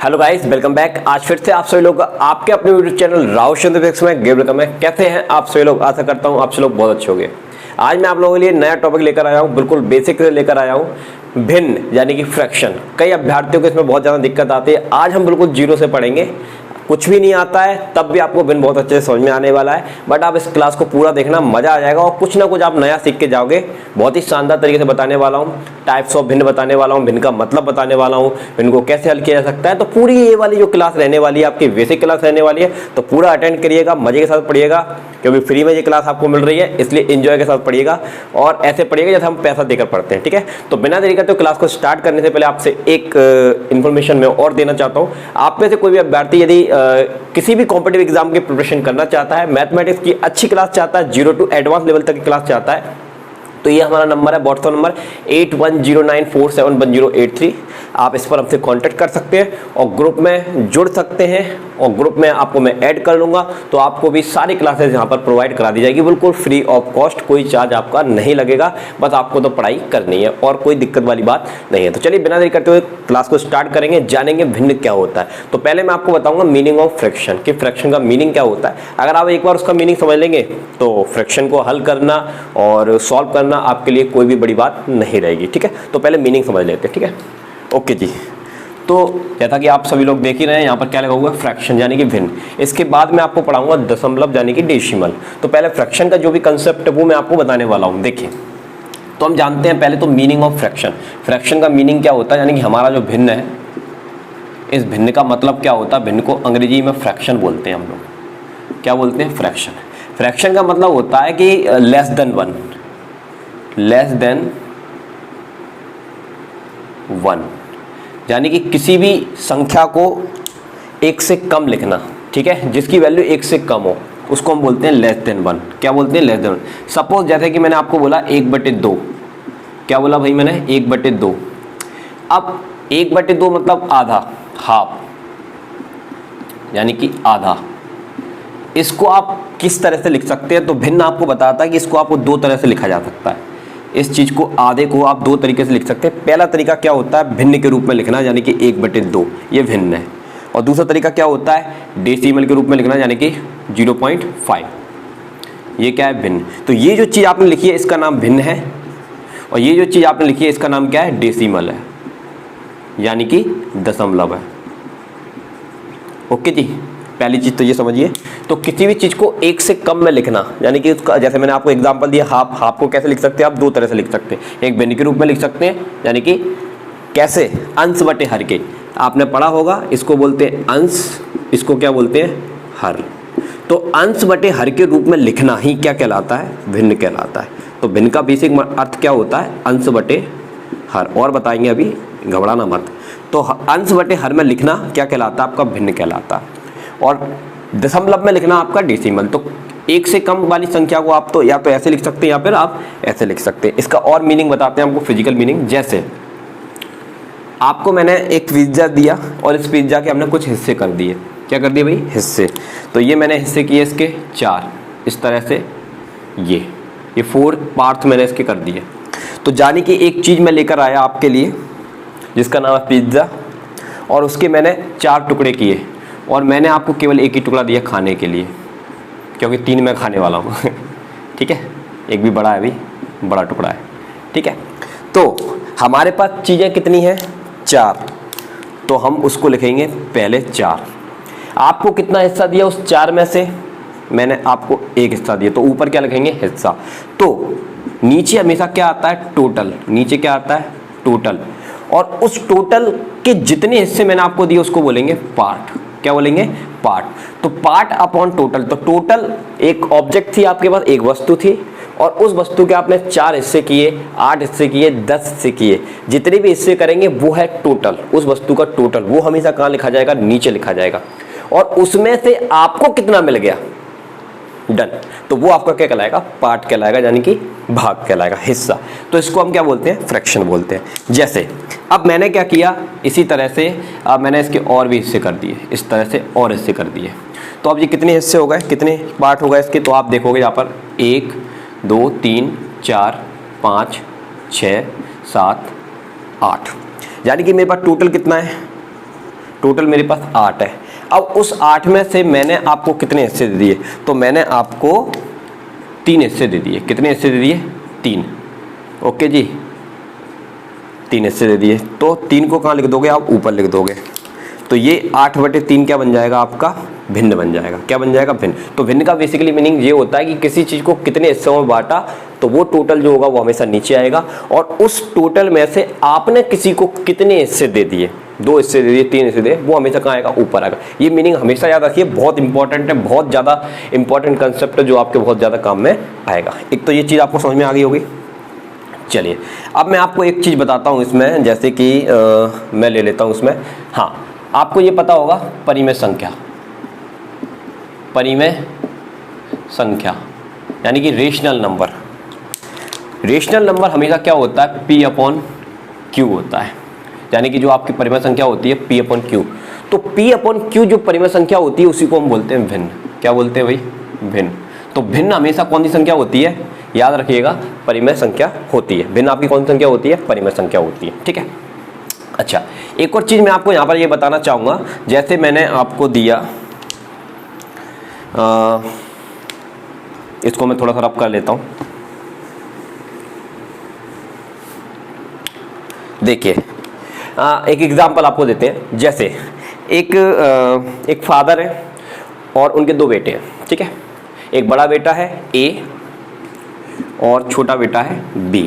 Hello guys, welcome back. आज फिर से आप सभी लोग आपके अपने यूट्यूब चैनल राहुल चंद्र फिजिक्स में वेलकम है। कैसे हैं आप सभी लोग? आशा करता हूं आप सभी लोग बहुत अच्छे होंगे। आज मैं आप लोगों के लिए नया टॉपिक लेकर आया हूं, बिल्कुल बेसिक से लेकर आया हूं, भिन्न यानी कि फ्रैक्शन। कई अभ्यर्थियों को इसमें बहुत ज़्यादा दिक्कत आती है। आज हम बिल्कुल जीरो से पढ़ेंगे। कुछ भी नहीं आता है तब भी आपको भिन्न बहुत अच्छे से समझ में आने वाला है। बट आप इस क्लास को पूरा देखना, मजा आ जाएगा और कुछ ना कुछ आप नया सीख के जाओगे। बहुत ही शानदार तरीके से बताने वाला हूँ, टाइप्स ऑफ भिन्न बताने वाला हूँ, भिन्न का मतलब बताने वाला हूँ, भिन्न को कैसे हल किया जा सकता है। तो पूरी ये वाली जो क्लास रहने वाली है आपकी बेसिक क्लास रहने वाली है, तो पूरा अटेंड करिएगा, मजे के साथ पढ़िएगा, क्योंकि फ्री में ये क्लास आपको मिल रही है, इसलिए एंजॉय के साथ पढ़िएगा और ऐसे पढ़िएगा जैसे हम पैसा देकर पढ़ते हैं। ठीक है, तो बिना देरी करते क्लास को स्टार्ट करने से पहले आपसे एक इन्फॉर्मेशन मैं और देना चाहता हूँ। आप में से कोई भी अभ्यर्थी यदि किसी भी कॉम्पिटिटिव एग्जाम की प्रिपरेशन करना चाहता है, मैथमेटिक्स की अच्छी क्लास चाहता है, 0 to एडवांस लेवल तक की क्लास चाहता है, तो ये हमारा नंबर है, व्हाट्सएप नंबर 8109471083। आप इस पर हमसे कांटेक्ट कर सकते हैं और ग्रुप में जुड़ सकते हैं और ग्रुप में आपको मैं ऐड कर लूँगा। तो आपको भी सारी क्लासेस यहाँ पर प्रोवाइड करा दी जाएगी, बिल्कुल फ्री ऑफ कॉस्ट, कोई चार्ज आपका नहीं लगेगा। बस आपको तो पढ़ाई करनी है और कोई दिक्कत वाली बात नहीं है। तो चलिए बिना देरी करते हुए क्लास को स्टार्ट करेंगे, जानेंगे भिन्न क्या होता है। तो पहले मैं आपको बताऊँगा मीनिंग ऑफ फ्रैक्शन, कि फ्रैक्शन का मीनिंग क्या होता है। अगर आप एक बार उसका मीनिंग समझ लेंगे तो फ्रैक्शन को हल करना और सॉल्व करना आपके लिए कोई भी बड़ी बात नहीं रहेगी। ठीक है, तो पहले मीनिंग समझ लेते हैं। ठीक है, ओके जी। तो जैसा कि आप सभी लोग देख ही रहे हैं, यहाँ पर क्या लगा हुआ है, फ्रैक्शन यानी कि भिन्न। इसके बाद मैं आपको पढ़ाऊंगा दशमलव यानी कि डेसिमल। तो पहले फ्रैक्शन का जो भी कंसेप्ट है वो मैं आपको बताने वाला हूँ। देखिए, तो हम जानते हैं पहले तो मीनिंग ऑफ फ्रैक्शन। फ्रैक्शन का मीनिंग क्या होता है, यानी कि हमारा जो भिन्न है, इस भिन्न का मतलब क्या होता है। भिन्न को अंग्रेजी में फ्रैक्शन बोलते हैं हम लोग। क्या बोलते हैं? फ्रैक्शन। फ्रैक्शन का मतलब होता है कि less than one, less than one, यानी कि किसी भी संख्या को एक से कम लिखना। ठीक है, जिसकी वैल्यू एक से कम हो उसको हम बोलते हैं लेस देन वन। क्या बोलते हैं? Less than one. सपोज जैसे कि मैंने आपको बोला 1/2। क्या बोला भाई मैंने? 1/2। अब 1/2 मतलब आधा, हाफ, यानी कि आधा। इसको आप किस तरह से लिख सकते हैं? तो भिन्न आपको बताता है कि इसको आपको दो तरह से लिखा जा सकता है। इस चीज को, आधे को आप दो तरीके से लिख सकते हैं। पहला तरीका क्या होता है? भिन्न के रूप में लिखना, यानी कि 1/2, ये भिन्न है। और दूसरा तरीका क्या होता है? डेसिमल के रूप में लिखना, यानी कि 0.5। ये क्या है? भिन्न। तो ये जो चीज आपने लिखी है इसका नाम भिन्न है, और ये जो चीज आपने लिखी है इसका नाम क्या है? डेसिमल है, यानी कि दशमलव है। ओके जी, पहली चीज तो ये समझिए। तो किसी भी चीज को एक से कम में लिखना, यानी कि उसका, जैसे मैंने आपको एग्जांपल दिया हाफ। हाफ को कैसे लिख सकते हैं? आप दो तरह से लिख सकते हैं। एक भिन्न के रूप में लिख सकते हैं, यानी कि कैसे? अंश बटे हर के। आपने पढ़ा होगा, इसको बोलते हैं अंश, इसको क्या बोलते हैं? हर। तो अंश बटे हर के रूप में लिखना ही क्या कहलाता है? भिन्न कहलाता है। तो भिन्न का बेसिक अर्थ क्या होता है? अंश बटे हर। और बताएंगे, अभी घबराना मत। तो अंश बटे हर में लिखना क्या कहलाता है? आपका भिन्न कहलाता है। और दशमलव में लिखना आपका डेसिमल। तो एक से कम वाली संख्या को आप तो या तो ऐसे लिख सकते हैं या फिर आप ऐसे लिख सकते हैं। इसका और मीनिंग बताते हैं आपको, फिजिकल मीनिंग। जैसे आपको मैंने एक पिज्जा दिया और इस पिज्जा के हमने कुछ हिस्से कर दिए। क्या कर दिए भाई? हिस्से। तो ये मैंने हिस्से किए इसके 4, इस तरह से ये 4 पार्ट्स मैंने इसके कर दिए। तो जाने कि एक चीज़ मैं लेकर आया आपके लिए जिसका नाम है पिज्ज़ा, और उसके मैंने 4 टुकड़े किए, और मैंने आपको केवल एक ही टुकड़ा दिया खाने के लिए, क्योंकि 3 मैं खाने वाला हूँ। ठीक है, एक भी बड़ा है, भी बड़ा टुकड़ा है। ठीक है, तो हमारे पास चीज़ें कितनी हैं? 4। तो हम उसको लिखेंगे पहले 4। आपको कितना हिस्सा दिया उस 4 में से? मैंने आपको एक हिस्सा दिया, तो ऊपर क्या लिखेंगे? हिस्सा। तो नीचे हमेशा क्या आता है? टोटल। नीचे क्या आता है? टोटल। और उस टोटल के जितने हिस्से मैंने आपको दिए उसको बोलेंगे पार्ट। क्या बोलेंगे? पार्ट। तो पार्ट अपॉन टोटल। तो टोटल एक ऑब्जेक्ट थी आपके पास, एक वस्तु थी, और उस वस्तु के आपने 4 हिस्से किए, 8 हिस्से किए, 10 हिस्से किए। जितने भी हिस्से करेंगे वो है टोटल, उस वस्तु का टोटल। वो हमेशा कहाँ लिखा जाएगा? नीचे लिखा जाएगा। और उसमें से आपको कितना मिल गया? डन। तो वो आपका क्या कहलाएगा? पार्ट कहलाएगा, यानी कि भाग कहलाएगा, हिस्सा। तो इसको हम क्या बोलते हैं? फ्रैक्शन बोलते हैं। जैसे अब मैंने क्या किया, इसी तरह से अब मैंने इसके और भी हिस्से कर दिए, इस तरह से और हिस्से कर दिए। तो अब ये कितने हिस्से हो गए, कितने पार्ट हो गए इसके? तो आप देखोगे यहाँ पर 1 2 3 4 5 6 7 8, यानी कि मेरे पास टोटल कितना है? टोटल मेरे पास 8 है। अब उस 8 में से मैंने आपको कितने हिस्से दे दिए, तो मैंने आपको 3 हिस्से दे दिए। कितने हिस्से दे दिए? 3। ओके जी, 3 हिस्से दे दिए। तो 3 को कहाँ लिख दोगे आप? ऊपर लिख दोगे। तो ये 8/3 क्या बन जाएगा आपका? भिन्न बन जाएगा। क्या बन जाएगा? भिन्न। तो भिन्न का बेसिकली मीनिंग ये होता है कि किसी चीज़ को कितने हिस्सों में बांटा तो वो टोटल जो होगा वो हमेशा नीचे आएगा, और उस टोटल में से आपने किसी को कितने हिस्से दे दिए, 2 हिस्से दे दिए, 3 हिस्से दे, वो हमेशा कहाँ आएगा? ऊपर आएगा। ये मीनिंग हमेशा याद रखिए, बहुत इंपॉर्टेंट है, बहुत ज़्यादा इंपॉर्टेंट कंसेप्ट है जो आपके बहुत ज़्यादा काम में आएगा। एक तो ये चीज़ आपको समझ में आ गई होगी। चलिए अब मैं आपको एक चीज़ बताता हूँ इसमें, जैसे कि मैं ले लेता हूँ इसमें, हाँ आपको ये पता होगा परिमेय संख्या, परिमेय संख्या यानी कि रेशनल नंबर। रेशनल नंबर हमेशा क्या होता है? P/Q होता है, यानी कि जो आपकी परिमेय संख्या होती है P/Q। तो P/Q जो परिमेय संख्या होती है उसी को हम बोलते हैं भिन्न। क्या बोलते हैं भाई? भिन्न। तो भिन्न हमेशा कौन सी संख्या होती है? याद रखिएगा, परिमेय संख्या होती है। भिन्न आपकी कौन सी संख्या होती है? परिमेय संख्या होती है। ठीक है। अच्छा, एक और चीज़ मैं आपको यहाँ पर ये बताना चाहूँगा, जैसे मैंने आपको दिया, इसको मैं थोड़ा सा रब कर लेता हूँ। देखिए एक एग्जांपल आपको देते हैं। जैसे एक फादर है और उनके 2 बेटे हैं। ठीक है, एक बड़ा बेटा है A और छोटा बेटा है B।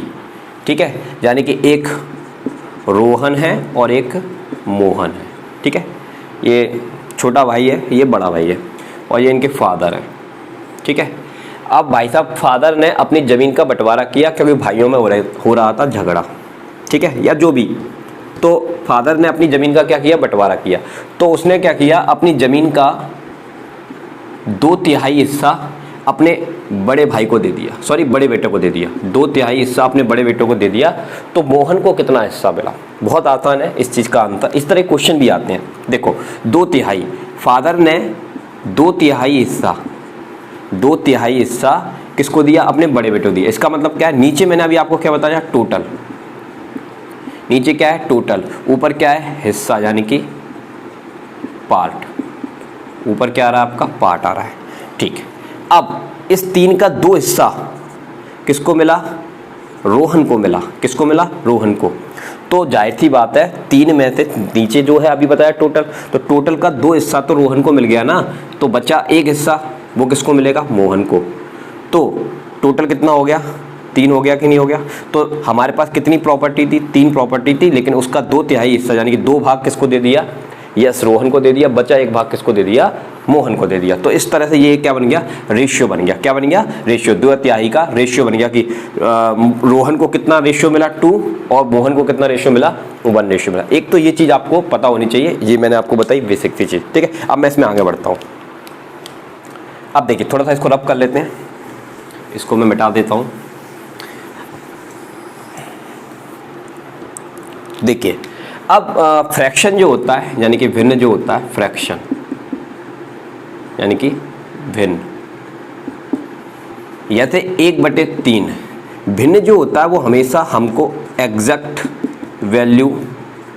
ठीक है, यानी कि एक रोहन है और एक मोहन है। ठीक है, ये छोटा भाई है, ये बड़ा भाई है, और ये इनके फादर है। ठीक है, अब भाई साहब फादर ने अपनी ज़मीन का बंटवारा किया क्योंकि भाइयों में हो रहा था झगड़ा। ठीक है, या जो भी, तो फादर ने अपनी ज़मीन का क्या किया? बंटवारा किया। तो उसने क्या किया? अपनी ज़मीन का 2/3 हिस्सा अपने बड़े भाई को दे दिया, सॉरी बड़े बेटे को दे दिया। 2/3 हिस्सा अपने बड़े बेटे को दे दिया। तो मोहन को कितना हिस्सा मिला? बहुत आसान है इस चीज़ का आंसर। इस तरह क्वेश्चन भी आते हैं। देखो 2/3, फादर ने 2/3 हिस्सा किसको दिया? अपने बड़े बेटे को दिया। इसका मतलब क्या है? नीचे मैंने अभी आपको क्या बताया? टोटल। नीचे क्या है? टोटल। ऊपर क्या है? हिस्सा, यानी कि पार्ट। ऊपर क्या आ रहा है आपका? पार्ट आ रहा है। ठीक है, अब इस 3 का 2 हिस्सा किसको मिला? रोहन को मिला। किसको मिला? रोहन को। तो जाहिर सी बात है 3 में से नीचे जो है अभी बताया टोटल, तो टोटल का 2 हिस्सा तो रोहन को मिल गया ना, तो बचा 1 हिस्सा, वो किसको मिलेगा? मोहन को। तो टोटल कितना हो गया? 3 हो गया कि नहीं हो गया? तो हमारे पास कितनी प्रॉपर्टी थी? 3 प्रॉपर्टी थी, लेकिन उसका 2/3 हिस्सा यानी कि 2 भाग किसको दे दिया? यस, रोहन को दे दिया। बचा 1 भाग किसको दे दिया? मोहन को दे दिया। तो इस तरह से ये क्या बन गया? रेशियो बन गया। क्या बन गया? रेशियो। 2/3 का रेशियो बन गया कि रोहन को कितना रेशियो मिला? 2, और मोहन को कितना रेशियो मिला? 1 रेशियो मिला। एक तो ये चीज़ आपको पता होनी चाहिए, ये मैंने आपको बताई बेसिक सी चीज़। ठीक है, अब मैं इसमें आगे बढ़ता हूँ। अब देखिए थोड़ा सा इसको रब कर लेते हैं, इसको मैं मिटा देता हूँ। देखिए अब फ्रैक्शन जो होता है यानी कि भिन्न जो होता है, फ्रैक्शन यानी कि भिन्न, जैसे 1/3 भिन्न जो होता है वो हमेशा हमको एग्जैक्ट वैल्यू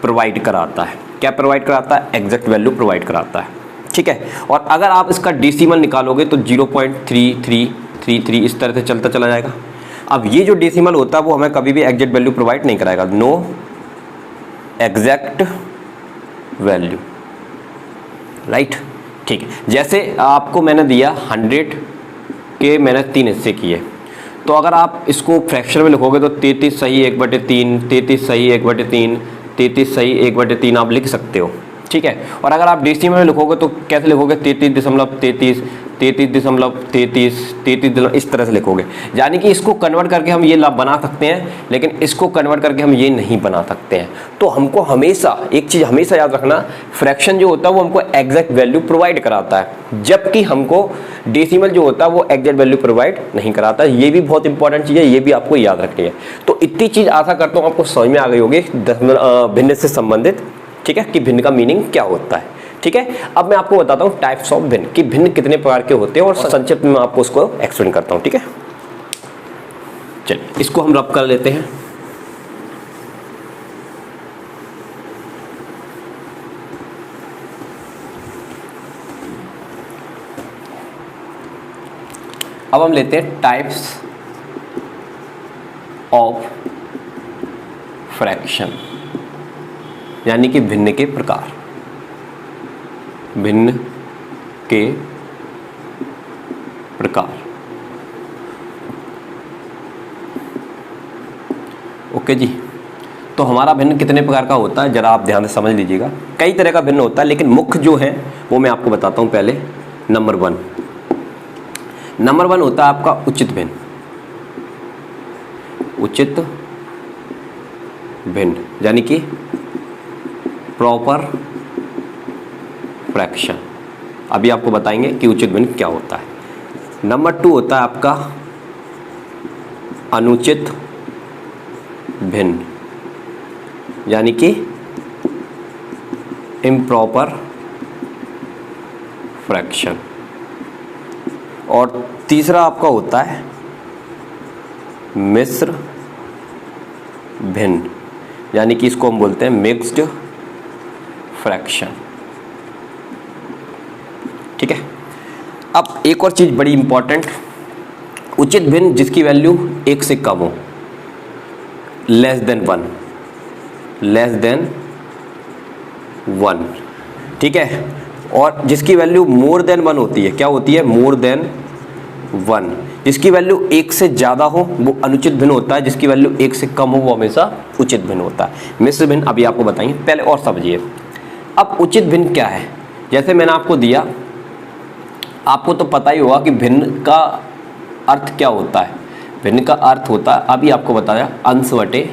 प्रोवाइड कराता है। क्या प्रोवाइड कराता है? एग्जैक्ट वैल्यू प्रोवाइड कराता है। ठीक है, और अगर आप इसका डेसिमल निकालोगे तो 0.3333 इस तरह से चलता चला जाएगा। अब ये जो डेसिमल होता है वो हमें कभी भी एग्जैक्ट वैल्यू प्रोवाइड नहीं कराएगा। No exact value, right. ठीक है, जैसे आपको मैंने दिया 100 के मैंने 3 हिस्से किए, तो अगर आप इसको फ्रैक्शन में लिखोगे तो 33 सही 1/3, 33 सही 1/3, 33 सही 1/3 आप लिख सकते हो। ठीक है, और अगर आप डेसिमल में लिखोगे तो कैसे लिखोगे? 33.33, 33.33, 33 इस तरह से लिखोगे। यानी कि इसको कन्वर्ट करके हम ये बना सकते हैं, लेकिन इसको कन्वर्ट करके हम ये नहीं बना सकते हैं। तो हमको हमेशा एक चीज़ हमेशा याद रखना, फ्रैक्शन जो होता है वो हमको एग्जैक्ट वैल्यू प्रोवाइड कराता है, जबकि हमको डेसिमल जो होता है वो एग्जैक्ट वैल्यू प्रोवाइड नहीं कराता। ये भी बहुत इंपॉर्टेंट चीज़ है, ये भी आपको याद रखनी है। तो इतनी चीज़ आशा करता हूँ आपको समझ में आ गई होगी भिन्न से संबंधित। ठीक है, कि भिन्न का मीनिंग क्या होता है। ठीक है, अब मैं आपको बताता हूँ टाइप्स ऑफ भिन्न, कि भिन्न कितने प्रकार के होते हैं, और संक्षिप्त में मैं आपको उसको एक्सप्लेन करता हूँ। ठीक है, चलिए इसको हम रब कर लेते हैं। अब हम लेते हैं टाइप्स ऑफ फ्रैक्शन, यानी कि भिन्न के प्रकार, भिन्न के प्रकार। ओके जी, तो हमारा भिन्न कितने प्रकार का होता है जरा आप ध्यान से समझ लीजिएगा। कई तरह का भिन्न होता है, लेकिन मुख्य जो है वो मैं आपको बताता हूं। पहले नंबर वन होता है आपका उचित भिन्न। उचित भिन्न यानी कि प्रॉपर फ्रैक्शन। अभी आपको बताएंगे कि उचित भिन्न क्या होता है। नंबर 2 होता है आपका अनुचित भिन्न, यानी कि इम्प्रॉपर फ्रैक्शन। और तीसरा आपका होता है मिश्र भिन्न, यानी कि इसको हम बोलते हैं मिक्स्ड फ्रैक्शन। ठीक है। अब एक और चीज बड़ी इंपॉर्टेंट, उचित भिन्न जिसकी वैल्यू 1 से कम हो, लेस देन वन। ठीक है। और जिसकी वैल्यू मोर देन 1 होती है, क्या होती है? More than 1। जिसकी वैल्यू 1 से ज़्यादा हो वो अनुचित भिन्न होता है, जिसकी वैल्यू 1 से कम हो वो हमेशा उचित भिन्न होता है। मिश्र भिन्न अभी आपको बताएंगे, पहले और समझिए। अब उचित भिन्न क्या है? जैसे मैंने आपको दिया, आपको तो पता ही होगा कि भिन्न का अर्थ क्या होता है। भिन्न का अर्थ होता है, अभी आपको बताया, अंश बटे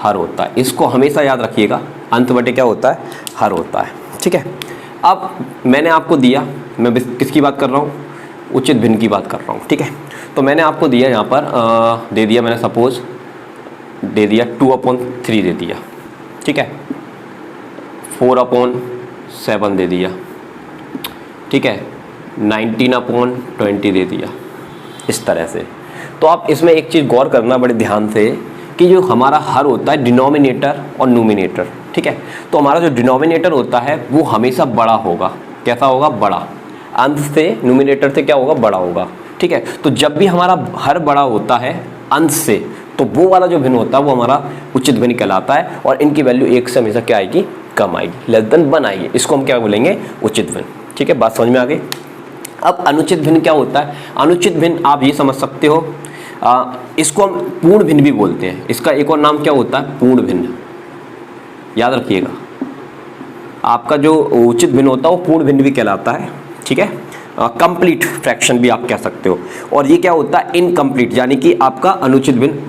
हर होता है। इसको हमेशा याद रखिएगा, अंश बटे क्या होता है? हर होता है। ठीक है। अब मैंने आपको दिया, मैं किसकी बात कर रहा हूँ? उचित भिन्न की बात कर रहा हूँ। ठीक है। तो मैंने आपको दिया यहाँ पर दे दिया, मैंने सपोज दे दिया 2/3 दे दिया। ठीक है। 4/7 दे दिया। ठीक है। 19/20 दे दिया, इस तरह से। तो आप इसमें एक चीज़ गौर करना बड़े ध्यान से कि जो हमारा हर होता है डिनोमिनेटर और न्यूमिनेटर। ठीक है। तो हमारा जो डिनोमिनेटर होता है वो हमेशा बड़ा होगा। कैसा होगा? बड़ा। अंश से, न्यूमिनेटर से क्या होगा? बड़ा होगा। ठीक है। तो जब भी हमारा हर बड़ा होता है अंश से, तो वो वाला जो भिन्न होता है वो हमारा उचित भिन्न कहलाता है। और इनकी वैल्यू 1 से हमेशा क्या आएगी? कम आएगी, लेस देन 1 आएगी। इसको हम क्या बोलेंगे? उचित भिन्न। ठीक है, बात समझ में आ गई। अब अनुचित भिन्न क्या होता है? अनुचित भिन्न आप ये समझ सकते हो, इसको हम पूर्ण भिन्न भी बोलते हैं। इसका एक और नाम क्या होता है? पूर्ण भिन्न। याद रखिएगा, आपका जो उचित भिन्न होता है वो पूर्ण भिन्न भी कहलाता है। ठीक है। कंप्लीट फ्रैक्शन भी आप कह सकते हो। और ये क्या होता है? इनकम्प्लीट, यानी कि आपका अनुचित भिन्न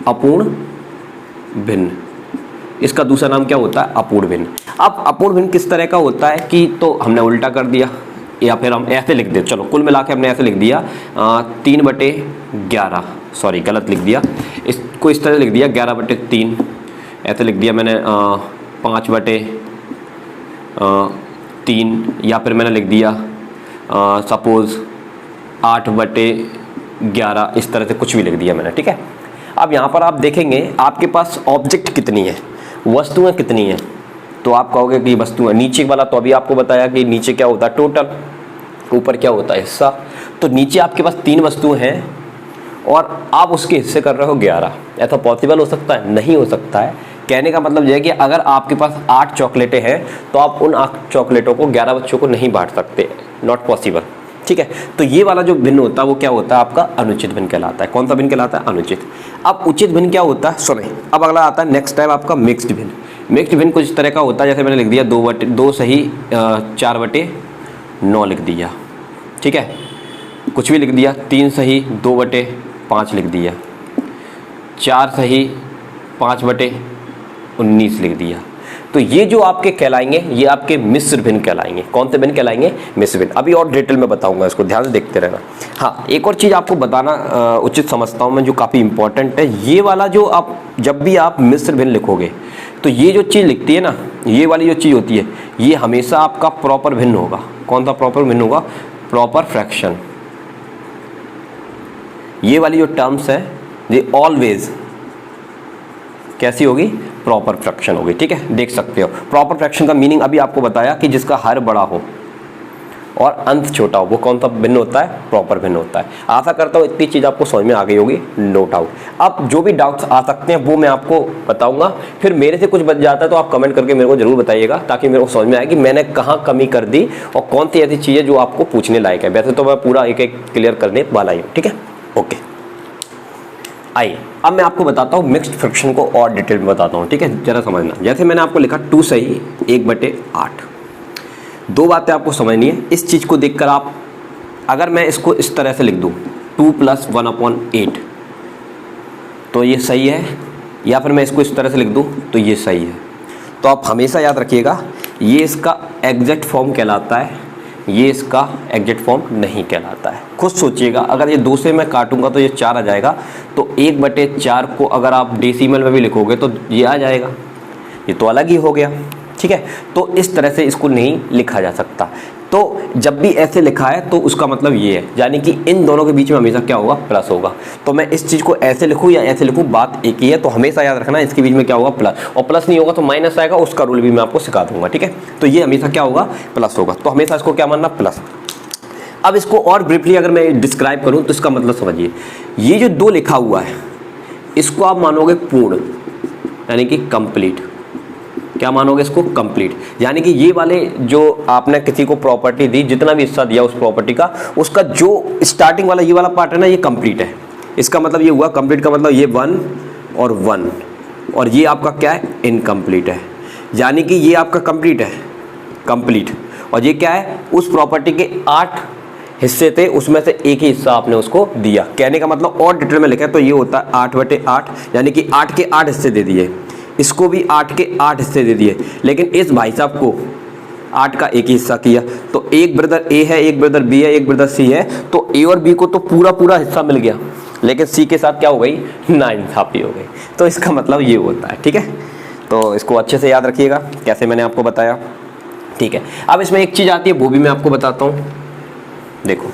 अपूर्ण भिन्न। इसका दूसरा नाम क्या होता है? अपूर्ण भिन्न। अब अपूर्ण भिन्न किस तरह का होता है कि, तो हमने उल्टा कर दिया, या फिर हम ऐसे लिख दे, चलो कुल मिला के हमने ऐसे लिख दिया 3/11, सॉरी गलत लिख दिया, इसको इस तरह लिख दिया 11/3, ऐसे लिख दिया मैंने 5/3, या फिर मैंने लिख दिया सपोज 8/11, इस तरह से कुछ भी लिख दिया मैंने। ठीक है। अब यहाँ पर आप देखेंगे आपके पास ऑब्जेक्ट कितनी है, वस्तुएं कितनी हैं। तो आप कहोगे कि वस्तुएं, नीचे वाला तो अभी आपको बताया कि नीचे क्या होता है? टोटल। ऊपर क्या होता है? हिस्सा। तो नीचे आपके पास 3 वस्तुएं हैं और आप उसके हिस्से कर रहे हो 11। ऐसा पॉसिबल हो सकता है? नहीं हो सकता है। कहने का मतलब यह है कि अगर आपके पास 8 चॉकलेटें हैं तो आप उन 8 चॉकलेटों को 11 बच्चों को नहीं बांट सकते, नॉट पॉसिबल। ठीक है। तो ये वाला जो भिन्न होता है वो क्या होता है? आपका अनुचित भिन्न कहलाता है। कौन सा भिन्न कहलाता है? अनुचित। अब उचित भिन्न क्या होता है? सुने, अब अगला आता है नेक्स्ट टाइप आपका मिक्स्ड भिन्न। मिक्स्ड भिन्न कुछ इस तरह का होता है, जैसे मैंने लिख दिया 2 सही 4/9 लिख दिया। ठीक है। कुछ भी लिख दिया, 3 सही 2/5 लिख दिया, 4 सही 5/19 लिख दिया। तो ये जो आपके कहलाएंगे ये आपके मिश्र भिन्न कहलाएंगे। कौन से भिन्न कहलाएंगे? मिश्र भिन्न। अभी और डिटेल में बताऊंगा, इसको ध्यान से देखते रहना। हाँ, एक और चीज़ आपको बताना उचित समझता हूँ मैं, जो काफ़ी इंपॉर्टेंट है। ये वाला जो आप जब भी आप मिश्र भिन्न लिखोगे तो ये जो चीज़ लिखती है ना, ये वाली जो चीज़ होती है, ये हमेशा आपका प्रॉपर भिन्न होगा। कौन सा प्रॉपर भिन्न होगा? Proper fraction. ये वाली जो टर्म्स है ये ऑलवेज कैसी होगी? प्रॉपर फ्रैक्शन होगी। ठीक है, देख सकते हो। प्रॉपर फ्रैक्शन का मीनिंग अभी आपको बताया कि जिसका हर बड़ा हो, और अंत छोटा हो, वो कौन सा भिन्न होता है? प्रॉपर भिन्न होता है। आशा करता हूँ इतनी चीज़ आपको समझ में आ गई होगी, नो डाउट। अब जो भी डाउट्स आ सकते हैं वो मैं आपको बताऊंगा, फिर मेरे से कुछ बच जाता है तो आप कमेंट करके मेरे को जरूर बताइएगा, ताकि मेरे को समझ में आए कि मैंने कहाँ कमी कर दी और कौन सी ऐसी चीज़ें जो आपको पूछने लायक है। वैसे तो मैं पूरा एक एक क्लियर करने वाला ही हूँ, ठीक है, ओके। आइए अब मैं आपको बताता हूँ मिक्स्ड फ्रैक्शन को और डिटेल में बताता हूँ, ठीक है, जरा समझना। जैसे मैंने आपको लिखा 2 सही 1/8, दो बातें आपको समझनी है। इस चीज़ को देखकर आप, अगर मैं इसको इस तरह से लिख दूँ 2 + 1/8 तो ये सही है, या फिर मैं इसको इस तरह से लिख दूँ तो ये सही है। तो आप हमेशा याद रखिएगा ये इसका एग्जैक्ट फॉर्म कहलाता है, ये इसका एग्जैक्ट फॉर्म नहीं कहलाता है। खुद सोचिएगा, अगर ये 2 से मैं काटूंगा तो ये 4 आ जाएगा, तो 1/4 को अगर आप डेसिमल में भी लिखोगे तो ये आ जाएगा, ये तो अलग ही हो गया, ठीक है। तो इस तरह से इसको नहीं लिखा जा सकता। तो जब भी ऐसे लिखा है तो उसका मतलब ये है, यानी कि इन दोनों के बीच में हमेशा क्या होगा? प्लस होगा। तो मैं इस चीज़ को ऐसे लिखूँ या ऐसे लिखूँ, बात एक ही है। तो हमेशा याद रखना इसके बीच में क्या होगा? प्लस। और प्लस नहीं होगा तो माइनस आएगा, उसका रूल भी मैं आपको सिखा दूंगा, ठीक है। तो ये हमेशा क्या होगा? प्लस होगा। तो हमेशा इसको क्या मानना? प्लस। अब इसको और ब्रीफली अगर मैं डिस्क्राइब करूँ तो इसका मतलब समझिए, ये जो 2 लिखा हुआ है इसको आप मानोगे पूर्ण, यानी कि कंप्लीट। क्या मानोगे इसको? कंप्लीट। यानी कि ये वाले जो आपने किसी को प्रॉपर्टी दी, जितना भी हिस्सा दिया उस प्रॉपर्टी का, उसका जो स्टार्टिंग वाला ये वाला पार्ट है ना, ये कंप्लीट है। इसका मतलब ये हुआ, कंप्लीट का मतलब ये 1 और 1, और ये आपका क्या है? इनकम्प्लीट है। यानी कि ये आपका कंप्लीट है, कंप्लीट, और ये क्या है? उस प्रॉपर्टी के 8 हिस्से थे, उसमें से एक ही हिस्सा आपने उसको दिया। कहने का मतलब और डिटेल में लिखा है तो ये होता है 8/8, यानी कि 8 के 8 हिस्से दे दिए, इसको भी 8 के 8 हिस्से दे दिए, लेकिन इस भाई साहब को 8 का एक ही हिस्सा किया। तो एक ब्रदर ए है, एक ब्रदर बी है, एक ब्रदर सी है, तो ए और बी को तो पूरा पूरा हिस्सा मिल गया, लेकिन सी के साथ क्या हो गई? नाइंसाफी हो गई। तो इसका मतलब ये होता है, ठीक है। तो इसको अच्छे से याद रखिएगा, कैसे मैंने आपको बताया, ठीक है। अब इसमें एक चीज़ आती है, वो भी मैं आपको बताता हूँ। देखो,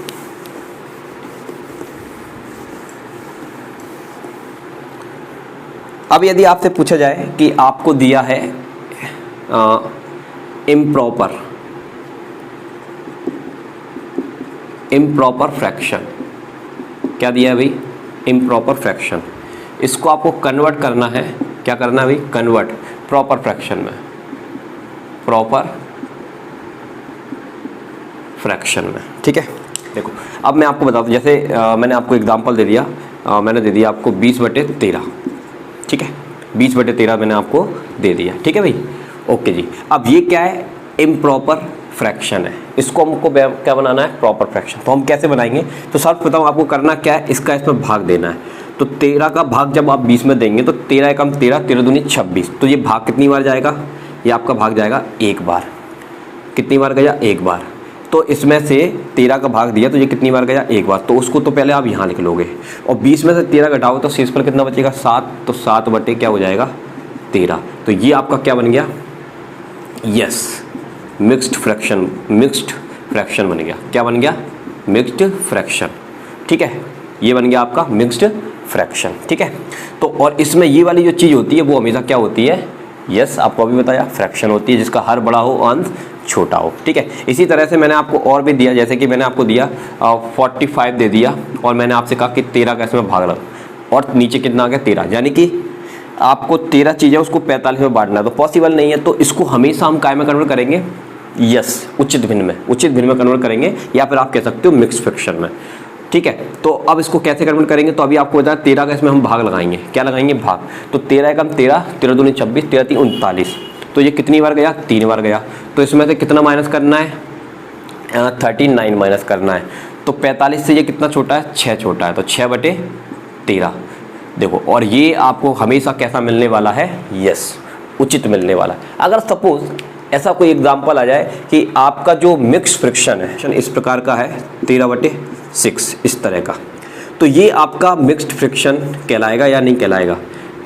अब यदि आपसे पूछा जाए कि आपको दिया है इम्प्रॉपर फ्रैक्शन, क्या दिया है भाई? Improper fraction. इसको आपको कन्वर्ट करना है, क्या करना है भाई? कन्वर्ट प्रॉपर फ्रैक्शन में, प्रॉपर फ्रैक्शन में, ठीक है। देखो अब मैं आपको बताता हूँ, जैसे मैंने आपको एग्जांपल दे दिया, मैंने दे दिया आपको 20/13, ठीक है, 20/13 मैंने आपको दे दिया, ठीक है भाई, ओके जी। अब ये क्या है? इम्प्रॉपर फ्रैक्शन है, इसको हमको क्या बनाना है? Proper fraction. तो हम कैसे बनाएंगे? तो सर्व बताऊँ आपको करना क्या है, इसका इसमें भाग देना है। तो 13 का भाग जब आप 20 में देंगे तो 13 एकम 13, 13 दूनी 26। तो ये भाग कितनी बार जाएगा? ये आपका भाग जाएगा एक बार। कितनी बार गया? एक बार। तो इसमें से 13 का भाग दिया तो ये कितनी बार गया? एक बार। तो उसको तो पहले आप यहाँ लिख लोगे, और 20 में से 13 घटाओ तो शेष पर कितना बचेगा? 7। तो 7 बटे क्या हो जाएगा? 13। तो ये आपका क्या बन गया? Yes, mixed fraction, mixed fraction बन गया। क्या बन गया? मिक्स्ड फ्रैक्शन, ठीक है। ये बन गया आपका मिक्स्ड फ्रैक्शन, ठीक है। तो और इसमें ये वाली जो चीज़ होती है वो हमेशा क्या होती है? यस, आपको अभी बताया, फ्रैक्शन होती है, जिसका हर बड़ा हो अंश छोटा हो, ठीक है। इसी तरह से मैंने आपको और भी दिया, जैसे कि मैंने आपको दिया 45 दे दिया, और मैंने आपसे कहा कि 13 का इसमें भाग लगा, और नीचे कितना आ गया? 13। यानी कि आपको 13 चीज़ें उसको 45 में बांटना है, तो पॉसिबल नहीं है। तो इसको हमेशा हम काय में कन्वर्ट करेंगे? यस, उचित भिन्न में, उचित भिन्न में कन्वर्ट करेंगे, या फिर आप कह सकते हो मिक्स फ्रैक्शन में, ठीक है। तो अब इसको कैसे कन्वर्ट करेंगे? तो अभी आपको बताया 13 का इसमें हम भाग लगाएंगे। क्या लगाएंगे? भाग। तो 13 एकम 13, 13 दूनी 26, 13 तीन 39। तो ये कितनी बार गया? 3 बार गया। तो इसमें से कितना माइनस करना है? 39 माइनस करना है। तो 45 से ये कितना छोटा है? 6 छोटा है। तो 6/13। देखो, और ये आपको हमेशा कैसा मिलने वाला है? यस, उचित मिलने वाला है। अगर सपोज ऐसा कोई एग्जाम्पल आ जाए कि आपका जो मिक्स फ्रिक्शन है इस प्रकार का है 13/6, इस तरह का, तो ये आपका मिक्स्ड फ्रिक्शन कहलाएगा या नहीं कहलाएगा?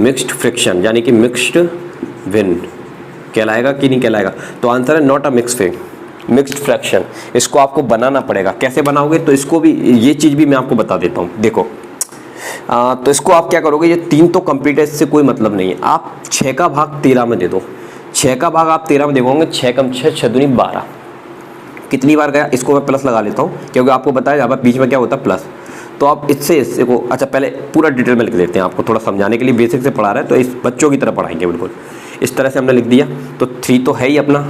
मिक्स्ड फ्रिक्शन यानी कि मिक्स्ड विन कहलाएगा कि नहीं कहलाएगा? तो आंसर है नॉट अ मिक्स्ड फ्रैक्शन। इसको आपको बनाना पड़ेगा। कैसे बनाओगे? तो इसको भी, ये चीज़ भी मैं आपको बता देता हूँ। देखो, तो इसको आप क्या करोगे? ये 3 तो कंप्लीट है, इससे कोई मतलब नहीं है। आप 6 का भाग 13 में दे दो। 6 का भाग आप 13 में देखोगे, 6 कम 6, 6 दूनी 12, कितनी बार गया, इसको मैं प्लस लगा लेता हूँ क्योंकि आपको बताया यहाँ पर बीच में क्या होता है प्लस। तो आप इससे को अच्छा पहले पूरा डिटेल में लिख देते हैं, आपको थोड़ा समझाने के लिए बेसिक से पढ़ा रहे हैं तो इस बच्चों की तरह पढ़ाएंगे बिल्कुल। इस तरह से हमने लिख दिया, तो 3 तो है ही अपना।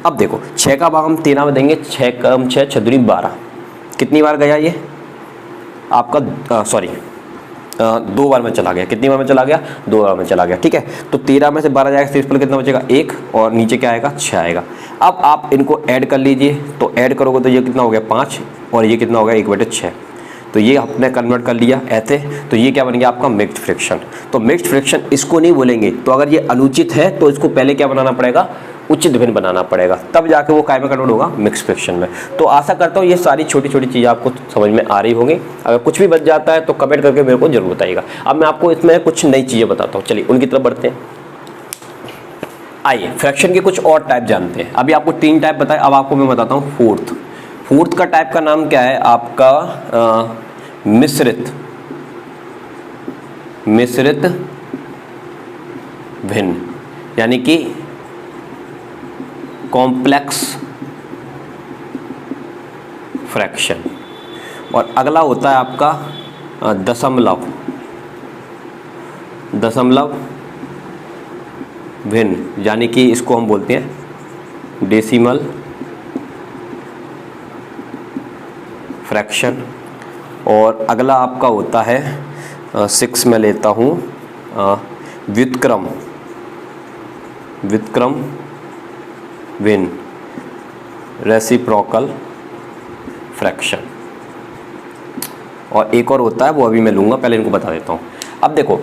अब देखो 6 का भाग हम 13 में देंगे, 6 कम 6 6 दूनी 12, कितनी बार गया ये आपका सॉरी 2 बार में चला गया, कितनी बार में चला गया 2 बार में चला गया, ठीक है। तो 13 में से 12 जाएगा, सिर्फ पर कितना बचेगा 1 और नीचे क्या आएगा 6 आएगा। अब आप इनको ऐड कर लीजिए, तो ऐड करोगे तो ये कितना हो गया 5 और ये कितना हो गया 1/6। तो ये आपने कन्वर्ट कर लिया ऐसे, तो ये क्या बन गया आपका मिक्स्ड फ्रैक्शन। तो मिक्स्ड फ्रैक्शन इसको नहीं बोलेंगे, तो अगर ये अनुचित है तो इसको पहले क्या बनाना पड़ेगा, उचित भिन्न बनाना पड़ेगा, तब जाके वो काय में कन्वर्ट होगा मिक्स फ्रैक्शन में। तो आशा करता हूँ ये सारी छोटी छोटी चीज़ें आपको समझ में आ रही होंगी। अगर कुछ भी बच जाता है तो कमेंट करके मेरे को जरूर बताइएगा। अब मैं आपको इसमें कुछ नई चीज़ें बताता हूँ, चलिए उनकी तरफ बढ़ते हैं। आइए फ्रैक्शन के कुछ और टाइप जानते हैं। अभी आपको 3 टाइप बताए, अब आपको मैं बताता हूँ फोर्थ का टाइप का नाम क्या है आपका मिश्रित भिन्न, यानी कि कॉम्प्लेक्स फ्रैक्शन। और अगला होता है आपका दशमलव भिन्न, यानी कि इसको हम बोलते हैं डेसिमल फ्रैक्शन। और अगला आपका होता है 6 में लेता हूँ व्युत्क्रम भिन्न, रेसिप्रोकल फ्रैक्शन। और एक और होता है वो अभी मैं लूँगा, पहले इनको बता देता हूँ। अब देखो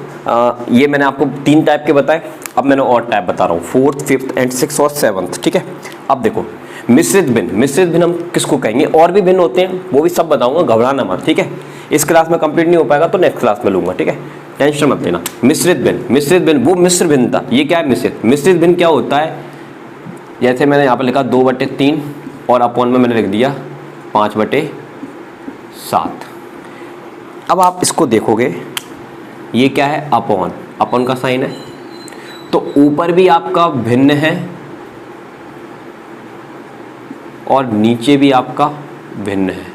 ये मैंने आपको 3 टाइप के बताए, अब मैंने और टाइप बता रहा हूँ 4th 5th एंड 6th और 7th, ठीक है। अब देखो मिश्रित भिन्न हम किसको कहेंगे, और भी भिन्न होते हैं वो भी सब बताऊंगा, घबराना मत, ठीक है। इस क्लास में कंप्लीट नहीं हो पाएगा तो नेक्स्ट क्लास में लूँगा, ठीक है, टेंशन मत लेना। मिश्रित भिन्न वो मिश्र भिन्नता, ये क्या है मिश्रित भिन्न क्या होता है, जैसे मैंने यहाँ पर लिखा 2/3 और अपॉन में मैंने लिख दिया 5/7। अब आप इसको देखोगे ये क्या है अपॉन का साइन है, तो ऊपर भी आपका भिन्न है और नीचे भी आपका भिन्न है।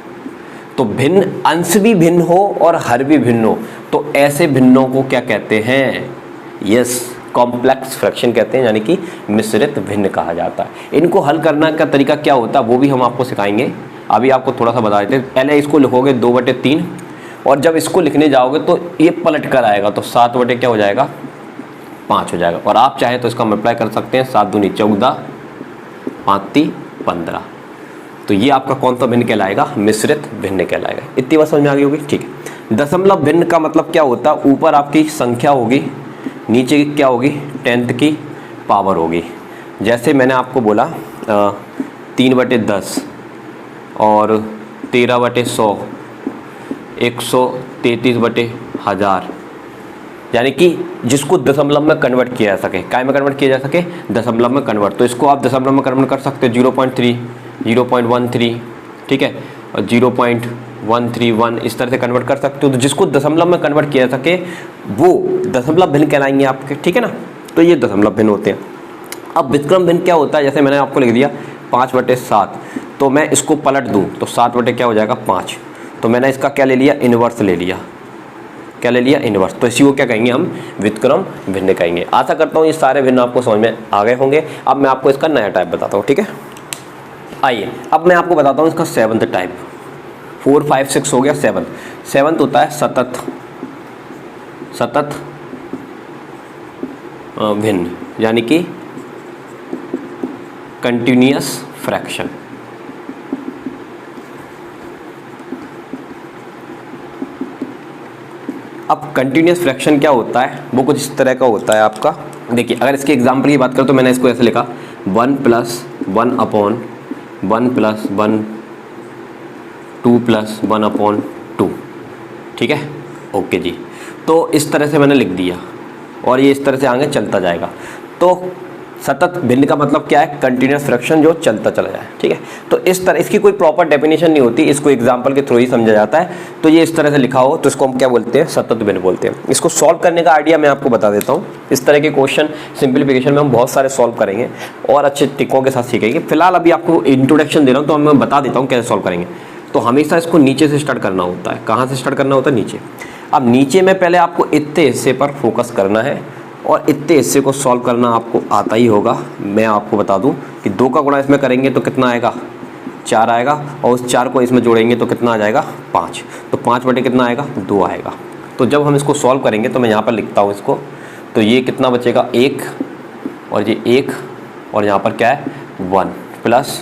तो भिन्न अंश भी भिन्न हो और हर भी भिन्न हो, तो ऐसे भिन्नों को क्या कहते हैं, यस कॉम्प्लेक्स फ्रैक्शन कहते हैं, यानी कि मिश्रित भिन्न कहा जाता है। इनको हल करना का तरीका क्या होता है वो भी हम आपको सिखाएंगे, अभी आपको थोड़ा सा बता देते हैं। पहले इसको लिखोगे 2/3 और जब इसको लिखने जाओगे तो ये पलट कर आएगा, तो 7 क्या हो जाएगा 5 हो जाएगा। और आप चाहे तो इसका मल्टीप्लाई कर सकते हैं, 7 दूनी 14 5 3 15। तो ये आपका कौन सा भिन्न कहलाएगा, मिश्रित भिन्न कहलाएगा। इतनी बात समझ में आ गई होगी, ठीक है। दशमलव भिन्न का मतलब क्या होता है, ऊपर आपकी संख्या होगी, नीचे क्या होगी 10th की पावर होगी। जैसे मैंने आपको बोला 3/10 और 13/100, 133/1000, यानी कि जिसको दशमलव में कन्वर्ट किया जा सके, काय में कन्वर्ट किया जा सके, दशमलव में कन्वर्ट। तो इसको आप दशमलव में कन्वर्ट कर सकते हो 0.3, 0.13, ठीक है, और 0.131 इस तरह से कन्वर्ट कर सकते हो। तो जिसको दशमलव में कन्वर्ट किया जा सके वो दशमलव भिन्न कहलाएंगे आपके, ठीक है ना। तो ये दशमलव भिन्न होते हैं। अब व्युत्क्रम भिन्न क्या होता है, जैसे मैंने आपको लिख दिया 5/7, तो मैं इसको पलट दूँ तो 7 क्या हो जाएगा 5। तो मैंने इसका क्या ले लिया, इन्वर्स ले लिया, क्या ले लिया इन्वर्स। तो इसी को क्या कहेंगे हम, व्युत्क्रम भिन्न कहेंगे। आशा करता हूँ ये सारे भिन्न आपको समझ में आ गए होंगे। अब मैं आपको इसका नया टाइप बताता हूँ, ठीक है। आइए अब मैं आपको बताता हूँ इसका 7th टाइप। 4 5 6 हो गया, 7th होता है सतत भिन्न, यानी कि कंटिन्यूअस फ्रैक्शन। अब कंटिन्यूअस फ्रैक्शन क्या होता है, वो कुछ इस तरह का होता है आपका। देखिए अगर इसके एग्जाम्पल की बात करें तो मैंने इसको ऐसे लिखा 1 + 1/1 + 1 2 + 1/2, ठीक है, ओके जी। तो इस तरह से मैंने लिख दिया और ये इस तरह से आगे चलता जाएगा। तो सतत भिन्न का मतलब क्या है, कंटिन्यूस फ्रैक्शन जो चलता चला जाए, ठीक है। तो इस तरह, इसकी कोई प्रॉपर डेफिनेशन नहीं होती, इसको एग्जांपल के थ्रू ही समझा जाता है। तो ये इस तरह से लिखा हो तो इसको हम क्या बोलते हैं, सतत भिन्न बोलते हैं। इसको सॉल्व करने का आइडिया मैं आपको बता देता हूँ। इस तरह के क्वेश्चन सिंप्लीफिकेशन में हम बहुत सारे सॉल्व करेंगे और अच्छे टिकों के साथ सीखेंगे। फिलहाल अभी आपको इंट्रोडक्शन दे रहा हूँ तो मैं बता देता हूँ कैसे सॉल्व करेंगे। तो हमेशा इसको नीचे से स्टार्ट करना होता है। कहाँ से स्टार्ट करना होता है, नीचे। अब नीचे में पहले आपको इतने हिस्से पर फोकस करना है और इतने हिस्से को सॉल्व करना आपको आता ही होगा। मैं आपको बता दूं कि 2 का गुणा इसमें करेंगे तो कितना आएगा, 4 आएगा, और उस 4 को इसमें जोड़ेंगे तो कितना आ जाएगा, 5। तो 5 बटे कितना आएगा, 2 आएगा। तो जब हम इसको सॉल्व करेंगे तो मैं यहाँ पर लिखता हूँ इसको, तो ये कितना बचेगा, 1 और ये 1 और यहाँ पर क्या है 1 प्लस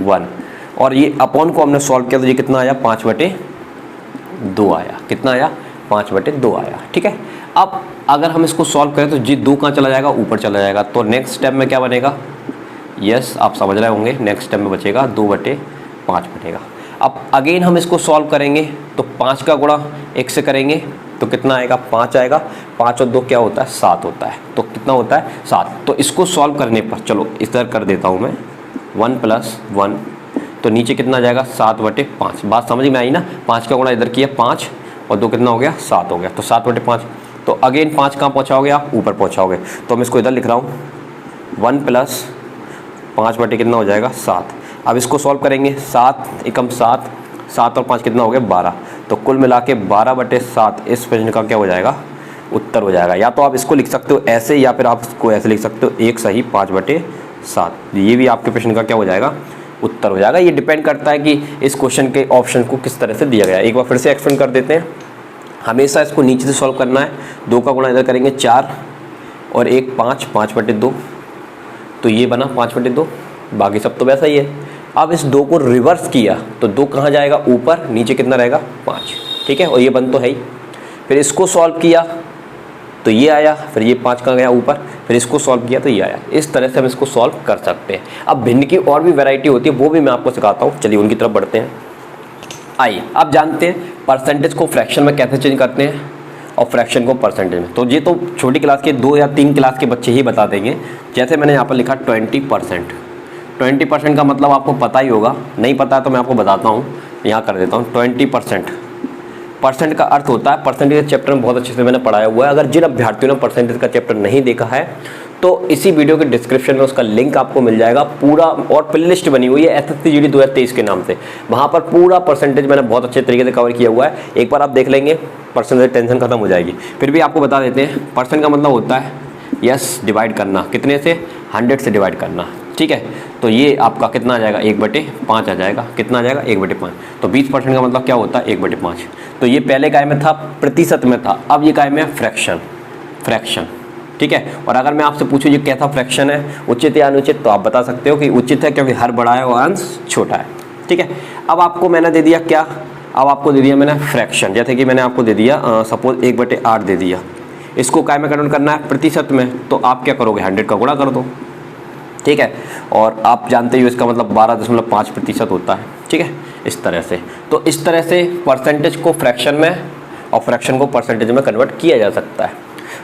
1, और ये अपॉन को हमने सॉल्व किया तो ये कितना आया, 5 बटे 2 आया। कितना आया, 5 बटे 2 आया, ठीक है। अब अगर हम इसको सॉल्व करें तो जी 2 कहाँ चला जाएगा, ऊपर चला जाएगा। तो नेक्स्ट स्टेप में क्या बनेगा, यस आप समझ रहे होंगे, नेक्स्ट स्टेप में बचेगा 2 बटे 5 बनेगा। अब अगेन हम इसको सॉल्व करेंगे तो 5 का गुणा 1 से करेंगे तो कितना आएगा, 5 आएगा। 5 और 2 क्या होता है, 7 होता है। तो कितना होता है, 7। तो इसको सॉल्व करने पर, चलो इस तरह कर देता हूँ मैं, 1 प्लस 1, तो नीचे कितना आ जाएगा, 7 बटे 5। बात समझ में आई ना, 5 का गुणा इधर किया 5 और 2 कितना हो गया, 7 हो गया। तो 7 बटे 5, तो अगेन 5 कहाँ पहुँचाओगे आप, ऊपर पहुँचाओगे। तो मैं इसको इधर लिख रहा हूँ, 1 प्लस 5 बटे कितना हो जाएगा, 7। अब इसको सॉल्व करेंगे, 7 एकम 7, 7 और 5 कितना हो गया, 12। तो कुल मिला के 12 बटे 7 इस प्रश्न का क्या हो जाएगा, उत्तर हो जाएगा। या तो आप इसको लिख सकते हो ऐसे, या फिर आप इसको ऐसे लिख सकते हो, 1 सही 5 बटे 7। ये भी आपके प्रश्न का क्या हो जाएगा, उत्तर हो जाएगा। ये डिपेंड करता है कि इस क्वेश्चन के ऑप्शन को किस तरह से दिया गया है। एक बार फिर से एक्सप्लेन कर देते हैं। हमेशा इसको नीचे से सॉल्व करना है। 2 का गुणा इधर करेंगे 4 और 1 5, 5 बटे 2, तो ये बना 5 बटे 2। बाकी सब तो वैसा ही है। अब इस 2 को रिवर्स किया तो 2 कहाँ जाएगा, ऊपर, नीचे कितना रहेगा, 5, ठीक है। और ये बन तो है ही। फिर इसको सॉल्व किया तो ये आया, फिर ये 5 कहाँ गया, ऊपर, फिर इसको सॉल्व किया तो ये आया। इस तरह से हम इसको सॉल्व कर सकते हैं। अब भिन्न की और भी वैरायटी होती है, वो भी मैं आपको सिखाता हूँ। चलिए उनकी तरफ बढ़ते हैं। आइए आप जानते हैं परसेंटेज को फ्रैक्शन में कैसे चेंज करते हैं और फ्रैक्शन को परसेंटेज में। तो ये तो छोटी क्लास के 2 या 3 क्लास के बच्चे ही बता देंगे। जैसे मैंने यहाँ पर लिखा 20%। 20% का मतलब आपको पता ही होगा, नहीं पता तो मैं आपको बताता हूँ, यहाँ कर देता हूँ। 20% परसेंट का अर्थ होता है, परसेंटेज चैप्टर में बहुत अच्छे से मैंने पढ़ाया हुआ है। अगर जिन अभ्यर्थियों ने परसेंटेज का चैप्टर नहीं देखा है तो इसी वीडियो के डिस्क्रिप्शन में उसका लिंक आपको मिल जाएगा पूरा, और प्लेलिस्ट बनी हुई है SSC GD 2023 के नाम से। वहाँ पर पूरा परसेंटेज मैंने बहुत अच्छे तरीके से कवर किया हुआ है। एक बार आप देख लेंगे, परसेंटेज टेंशन खत्म हो जाएगी। फिर भी आपको बता देते हैं, परसेंट का मतलब होता है यस डिवाइड करना, कितने से, 100 से डिवाइड करना, ठीक है। तो ये आपका कितना आ जाएगा, 1/5 आ जाएगा। कितना आ जाएगा, 1/5। तो 20% का मतलब क्या होता है, 1/5। तो ये पहले काय में था, प्रतिशत में था, अब ये काय में फ्रैक्शन, ठीक है। और अगर मैं आपसे पूछूं ये कैसा फ्रैक्शन है, उचित या अनुचित, तो आप बता सकते हो कि उचित है, क्योंकि हर बड़ा है और अंश छोटा है, ठीक है। अब आपको मैंने दे दिया क्या, अब आपको दे दिया मैंने फ्रैक्शन। जैसे कि मैंने आपको दे दिया सपोज 1/8 दे दिया। इसको काय में कन्वर्ट करना है, प्रतिशत में, तो आप क्या करोगे, 100 का गुणा कर दो, ठीक है। और आप जानते हो इसका मतलब 12.5% होता है, ठीक है। इस तरह से, तो इस तरह से परसेंटेज को फ्रैक्शन में और फ्रैक्शन को परसेंटेज में कन्वर्ट किया जा सकता है।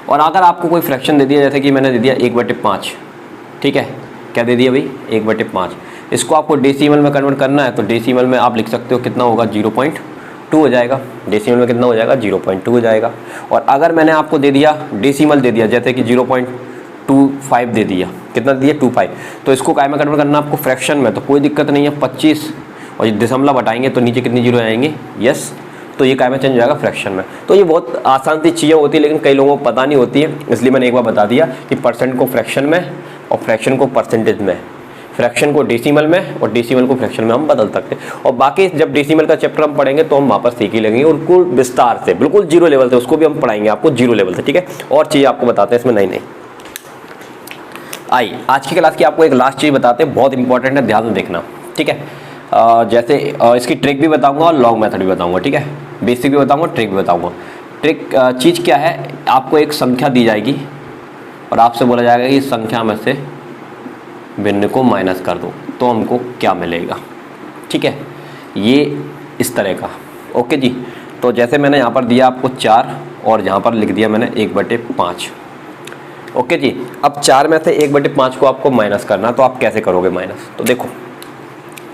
और अगर आपको कोई फ्रैक्शन दे दिया, जैसे कि मैंने दे दिया 1/5, ठीक है, क्या दे दिया भाई, 1/5, इसको आपको डेसिमल में कन्वर्ट करना है, तो डेसिमल में आप लिख सकते हो कितना होगा, 0.2 हो जाएगा। डेसिमल में कितना हो जाएगा, 0.2 हो जाएगा। और अगर मैंने आपको दे दिया डेसिमल दे दिया, जैसे कि 0.25 दे दिया, कितना दिया, 25, तो इसको काय में कन्वर्ट करना आपको फ्रैक्शन में, तो कोई दिक्कत नहीं है। 25 और ये दशमलव हटाएंगे तो नीचे कितनी जीरो आएंगे, यस, तो ये काय में चेंज हो जाएगा, फ्रैक्शन में। तो ये बहुत आसान सी चीज़ें होती है, लेकिन कई लोगों को पता नहीं होती है, इसलिए मैंने एक बार बता दिया कि परसेंट को फ्रैक्शन में और फ्रैक्शन को परसेंटेज में, फ्रैक्शन को डेसिमल में और डेसिमल को फ्रैक्शन में हम बदल सकते हैं। और बाकी जब डेसिमल का चैप्टर हम पढ़ेंगे तो हम वापस सीख ही लेंगे, बिल्कुल विस्तार से, बिल्कुल जीरो लेवल से, उसको भी हम पढ़ाएंगे आपको जीरो लेवल से, ठीक है। और चीज़ आपको बताते हैं इसमें नहीं। आइए आज की क्लास की आपको एक लास्ट चीज़ बताते हैं, बहुत इंपॉर्टेंट है, ध्यान से देखना, ठीक है। जैसे इसकी ट्रिक भी बताऊंगा और लॉन्ग मेथड भी बताऊंगा, ठीक है। बेसिक भी बताऊंगा, ट्रिक भी बताऊंगा। ट्रिक चीज़ क्या है, आपको एक संख्या दी जाएगी और आपसे बोला जाएगा कि इस संख्या में से भिन्न को माइनस कर दो तो हमको क्या मिलेगा, ठीक है। ये इस तरह का, ओके जी। तो जैसे मैंने यहाँ पर दिया आपको 4 और यहाँ पर लिख दिया मैंने 1/5। ओके जी। अब 4 में से 1/5 को आपको माइनस करना, तो आप कैसे करोगे माइनस? तो देखो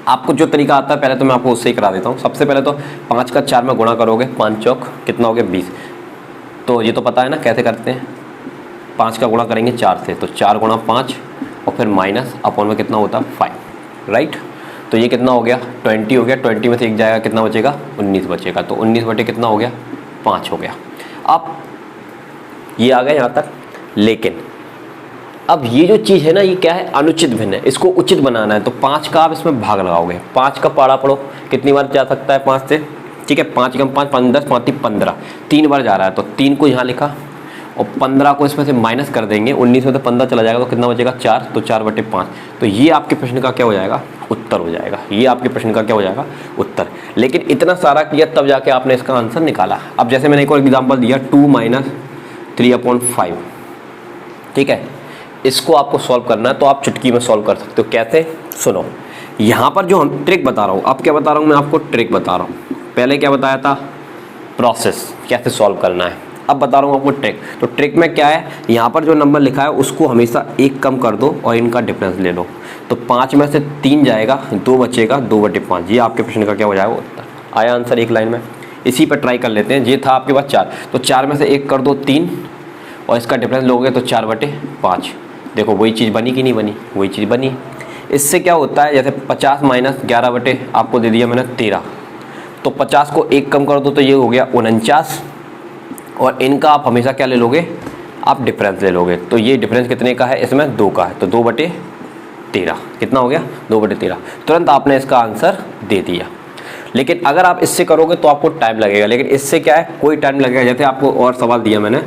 आपको जो तरीका आता है पहले तो मैं आपको उससे ही करा देता हूँ। सबसे पहले तो 5 का 4 में गुणा करोगे, 5 चौक कितना हो गया 20। तो ये तो पता है ना कैसे करते हैं, 5 का गुणा करेंगे 4 से, तो 4 गुणा 5 और फिर माइनस अपॉन में कितना होता है 5, राइट। तो ये कितना हो गया 20 हो गया, 20 में से 1 जाएगा कितना बचेगा 19 बचेगा, तो 19 बटे कितना हो गया 5 हो गया। अब ये आ गया यहाँ तक, लेकिन अब ये जो चीज़ है ना ये क्या है अनुचित भिन्न है, इसको उचित बनाना है। तो 5 का आप इसमें भाग लगाओगे, 5 का पारा पढ़ो कितनी बार जा सकता है 5 से, ठीक है 5 कम 5 5 10 5 15, 3 बार जा रहा है, तो 3 को यहाँ लिखा और 15 को इसमें से माइनस कर देंगे, 19 में तो 15 चला जाएगा तो कितना बचेगा 4, तो 4/5। तो ये आपके प्रश्न का क्या हो जाएगा उत्तर हो जाएगा, ये आपके प्रश्न का क्या हो जाएगा उत्तर। लेकिन इतना सारा किया तब जाके आपने इसका आंसर निकाला। अब जैसे मैंने एक और एग्जाम्पल दिया 2 - 3/5, ठीक है, इसको आपको सॉल्व करना है तो आप चुटकी में सॉल्व कर सकते हो। कैसे सुनो, यहाँ पर जो हम ट्रिक बता रहा हूँ, अब क्या बता रहा हूँ मैं आपको ट्रिक बता रहा हूँ। पहले क्या बताया था प्रोसेस कैसे सॉल्व करना है, अब बता रहा हूँ आपको ट्रिक। तो ट्रिक में क्या है, यहाँ पर जो नंबर लिखा है उसको हमेशा 1 कम कर दो और इनका डिफरेंस ले लो। तो 5 में से 3 जाएगा, 2 बचेगा, 2/5। ये आपके प्रश्न का क्या हो जाएगा उत्तर। आया आंसर एक लाइन में, इसी पर ट्राई कर लेते हैं। ये था आपके पास 4, तो 4 में से 1 कर दो 3 और इसका डिफरेंस लोगे तो 4/5। देखो वही चीज़ बनी कि नहीं बनी, वही चीज़ बनी। इससे क्या होता है जैसे 50 - 11 आपको दे दिया मैंने 13, तो 50 को 1 कम कर दो तो ये हो गया 49 और इनका आप हमेशा क्या ले लोगे आप डिफरेंस ले लोगे। तो ये डिफरेंस कितने का है इसमें 2 का है, तो 2/13 कितना हो गया 2/13। तुरंत आपने इसका आंसर दे दिया। लेकिन अगर आप इससे करोगे तो आपको टाइम लगेगा, लेकिन इससे क्या है कोई टाइम लगेगा। जैसे आपको और सवाल दिया मैंने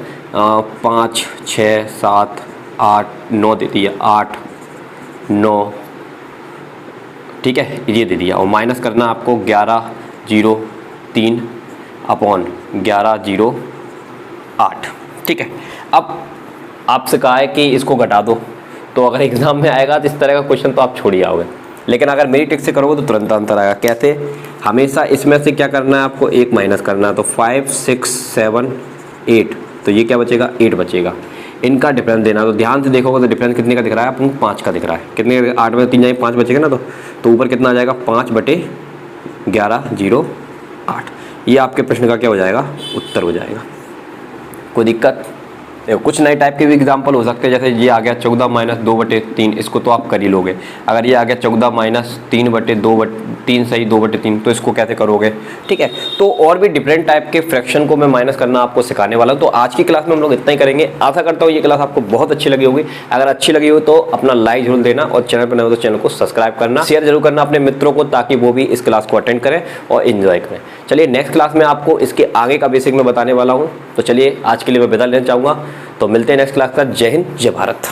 5 6 7 8 9 दे दिया, 8 9, ठीक है ये दे दिया, और माइनस करना आपको 11 0 3 अपॉन 11 0 8, ठीक है। अब आपसे कहा है कि इसको घटा दो, तो अगर एग्जाम में आएगा तो इस तरह का क्वेश्चन तो आप छोड़ ही आओगे। लेकिन अगर मेरी ट्रिक से करोगे तो तुरंत आंसर आएगा। कैसे, हमेशा इसमें से क्या करना है आपको 1 माइनस करना है। तो 5 6 7 8, तो ये क्या बचेगा 8 बचेगा। इनका डिफरेंस देना, तो ध्यान से देखोगे तो डिफरेंस कितने का दिख रहा है आपको 5 का दिख रहा है। कितने 8 में 3 जाए 5 बचेगा ना, तो ऊपर कितना आ जाएगा 5/11 0 8। ये आपके प्रश्न का क्या हो जाएगा उत्तर हो जाएगा। कोई दिक्कत? कुछ नए टाइप के भी एग्जाम्पल हो सकते हैं, जैसे ये आ गया 14 - 2/3, इसको तो आप कर ही लोगे। अगर ये आ गया 14 - 3/3 सही 2/3, तो इसको कैसे करोगे, ठीक है। तो और भी डिफरेंट टाइप के फ्रैक्शन को मैं माइनस करना आपको सिखाने वाला हूँ। तो आज की क्लास में हम लोग इतना ही करेंगे। आशा करता हूँ ये क्लास आपको बहुत अच्छी लगी होगी। अगर अच्छी लगी हो तो अपना लाइक जरूर देना और चैनल पर नए हो तो चैनल को सब्सक्राइब करना, शेयर जरूर करना अपने मित्रों को, ताकि वो भी इस क्लास को अटेंड करें और इन्जॉय करें। चलिए नेक्स्ट क्लास में आपको इसके आगे का बेसिक में बताने वाला हूँ। तो चलिए आज के लिए मैं विदा लेना चाहूँगा। तो मिलते हैं नेक्स्ट क्लास का। जय हिंद जय भारत।